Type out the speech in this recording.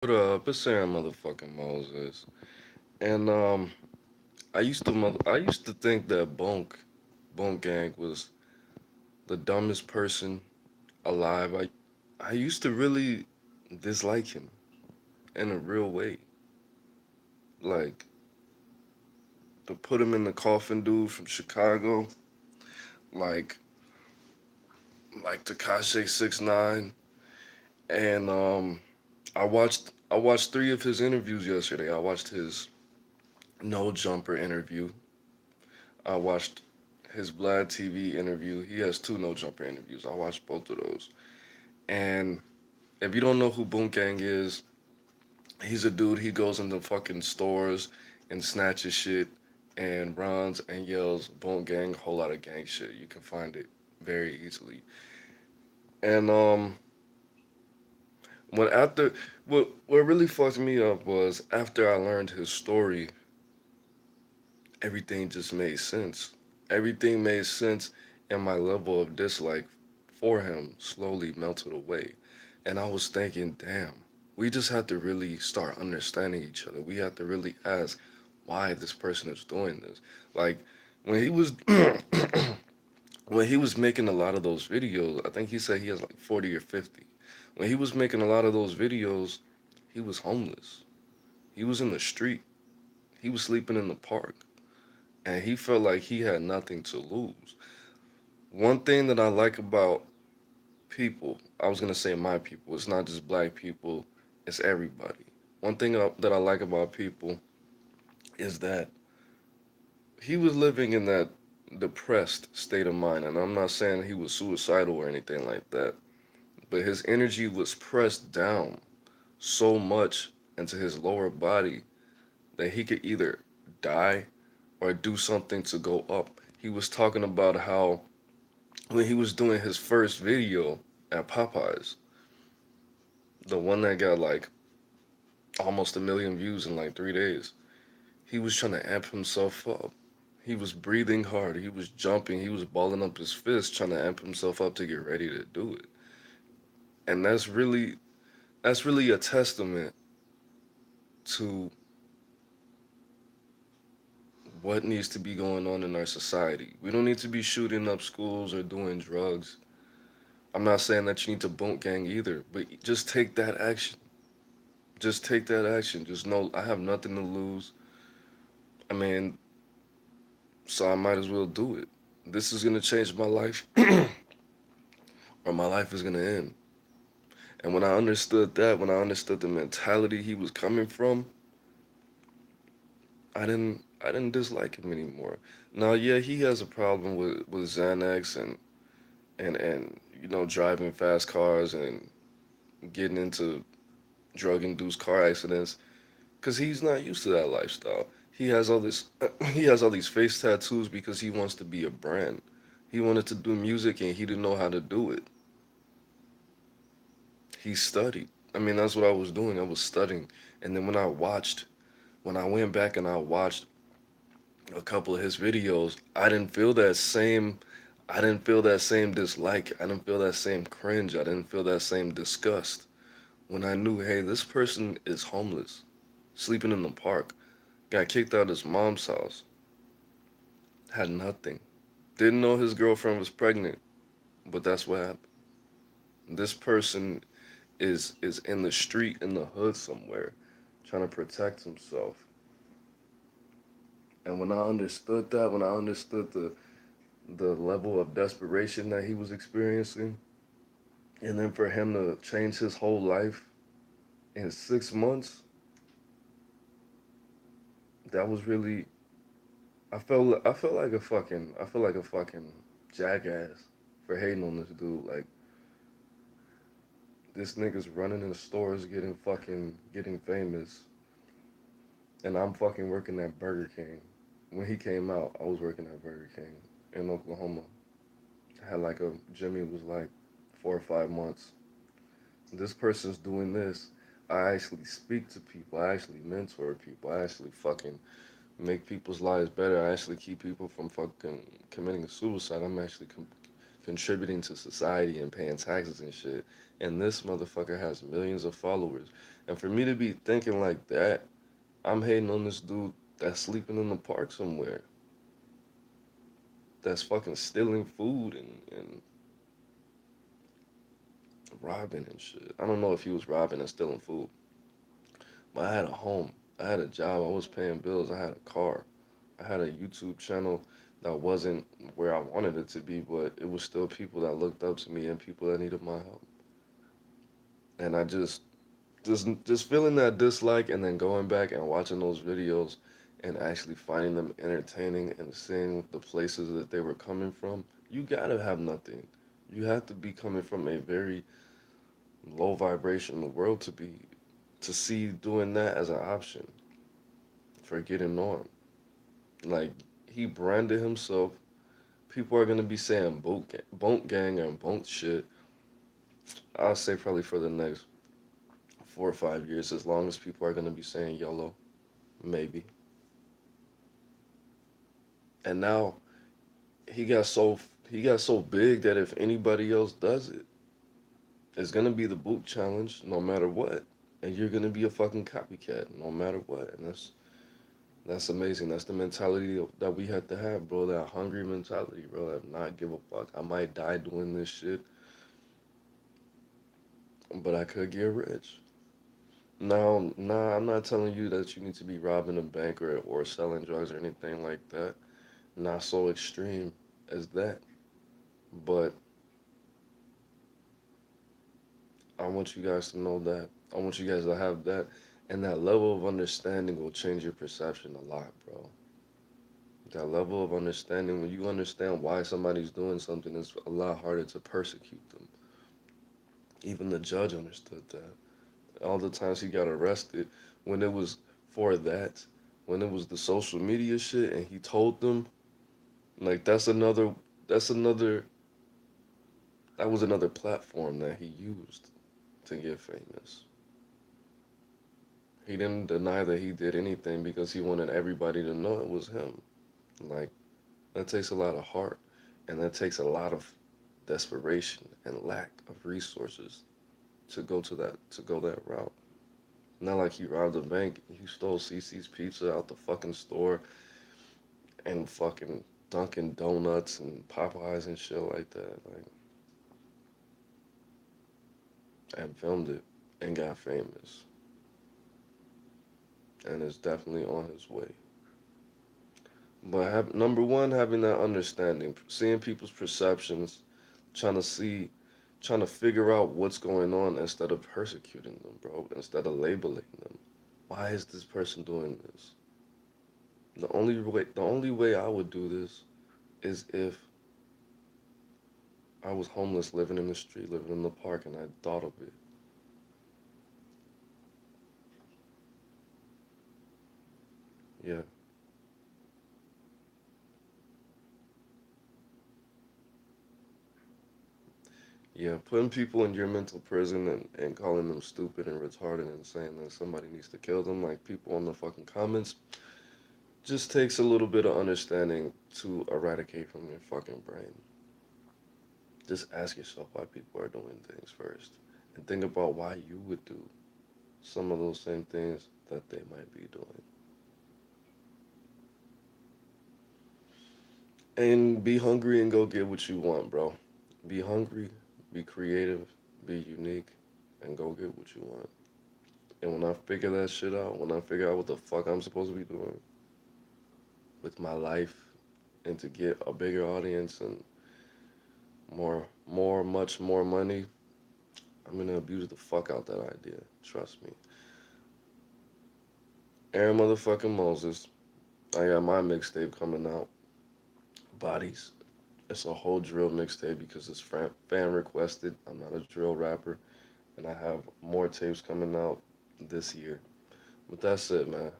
What up? It's Aaron motherfucking Moses. And I used to think that Boonk Gang was the dumbest person alive. I used to really dislike him in a real way. Like to put him in the coffin dude from Chicago, like like Tekashi 6ix9ine. And I watched three of his interviews yesterday. I watched his No Jumper interview. I watched his Vlad TV interview. He has two No Jumper interviews. I watched both of those. And if you don't know who Boonk Gang is, he's a dude. He goes into fucking stores and snatches shit and runs and yells Boonk Gang, whole lot of gang shit. You can find it very easily. And when after what really fucked me up was after I learned his story, everything just made sense. Everything made sense, and my level of dislike for him slowly melted away. And I was thinking, damn, we just have to really start understanding each other. We have to really ask why this person is doing this. Like when he was when he was making a lot of those videos, I think he said he has like 40 or 50. When he was making a lot of those videos, he was homeless. He was in the street. He was sleeping in the park. And he felt like he had nothing to lose. One thing that I like about people, I was gonna say my people, it's not just black people, it's everybody. One thing that I like about people is that he was living in that depressed state of mind, and I'm not saying he was suicidal or anything like that, but his energy was pressed down so much into his lower body that he could either die or do something to go up. He was talking about how when he was doing his first video at Popeyes, the one that got like almost 1 million views in like 3 days, he was trying to amp himself up. He was breathing hard. He was jumping. He was balling up his fist, trying to amp himself up to get ready to do it. And that's really a testament to what needs to be going on in our society. We don't need to be shooting up schools or doing drugs. I'm not saying that you need to Boonk Gang either, but just take that action. Just take that action. Just know I have nothing to lose. I mean, so I might as well do it. This is gonna change my life, or my life is gonna end. And when I understood that, when I understood the mentality he was coming from, I didn't dislike him anymore. Now, yeah, he has a problem with Xanax and driving fast cars and getting into drug induced car accidents because he's not used to that lifestyle. He has all this he has all these face tattoos because he wants to be a brand. He wanted to do music and he didn't know how to do it. He studied. I mean, that's what I was doing. I was studying. And then when I went back and I watched a couple of his videos, I didn't feel that same dislike. I didn't feel that same cringe. I didn't feel that same disgust when I knew, hey, this person is homeless, sleeping in the park, got kicked out of his mom's house, had nothing. Didn't know his girlfriend was pregnant, but that's what happened. This person is in the street in the hood somewhere trying to protect himself. And when I understood that, when I understood the level of desperation that he was experiencing, and then for him to change his whole life in 6 months, that was really I feel like a fucking jackass for hating on this dude. Like this nigga's running in the stores getting famous, and I'm fucking working at Burger King. When he came out, I was working at Burger King in Oklahoma. I had like a Jimmy was like 4 or 5 months. This person's doing this. I actually speak to people. I actually mentor people. I actually fucking make people's lives better. I actually keep people from fucking committing suicide. I'm actually contributing to society and paying taxes and shit. And this motherfucker has millions of followers. And for me to be thinking like that, I'm hating on this dude that's sleeping in the park somewhere, that's fucking stealing food and robbing and shit. I don't know if he was robbing and stealing food, but I had a home. I had a job. I was paying bills. I had a car. I had a YouTube channel that wasn't where I wanted it to be, but it was still people that looked up to me and people that needed my help. And I just feeling that dislike and then going back and watching those videos and actually finding them entertaining and seeing the places that they were coming from. You gotta have nothing. You have to be coming from a very low vibration in the world to see doing that as an option for getting on. Like he branded himself. People are gonna be saying Boonk Gang and Boonk shit. I'll say probably for the next 4 or 5 years, as long as people are gonna be saying YOLO, maybe. And now he got so big that if anybody else does it, it's gonna be the boot challenge no matter what, and you're gonna be a fucking copycat no matter what, and that's amazing. That's the mentality that we have to have, bro. That hungry mentality, bro. That not give a fuck. I might die doing this shit, but I could get rich. Now, nah, I'm not telling you that you need to be robbing a bank or selling drugs or anything like that. Not so extreme as that, but I want you guys to know that. I want you guys to have that. And that level of understanding will change your perception a lot, bro. That level of understanding, when you understand why somebody's doing something, it's a lot harder to persecute them. Even the judge understood that. All the times he got arrested, when it was for that, when it was the social media shit, and he told them, like, that's another, that was another platform that he used to get famous. He didn't deny that he did anything because he wanted everybody to know it was him. Like, that takes a lot of heart, and that takes a lot of desperation and lack of resources to go that route. Not like he robbed a bank. He stole CC's pizza out the fucking store and fucking Dunkin' Donuts and Popeyes and shit like that. Like, and filmed it and got famous. And is definitely on his way. But number one, having that understanding, seeing people's perceptions, trying to see, trying to figure out what's going on instead of persecuting them, bro. Instead of labeling them. Why is this person doing this? The only way I would do this is if I was homeless, living in the street, living in the park, and I thought of it. Yeah, yeah. Putting people in your mental prison and calling them stupid and retarded and saying that somebody needs to kill them, like people in the fucking comments, just takes a little bit of understanding to eradicate from your fucking brain. Just ask yourself why people are doing things first. And think about why you would do some of those same things that they might be doing. And be hungry and go get what you want, bro. Be hungry, be creative, be unique, and go get what you want. And when I figure that shit out, when I figure out what the fuck I'm supposed to be doing with my life and to get a bigger audience and much more money, I'm gonna abuse the fuck out that idea. Trust me. Aaron motherfucking Moses. I got my mixtape coming out. Bodies. It's a whole drill mixtape because it's fan requested. I'm not a drill rapper. And I have more tapes coming out this year. But that's it, man.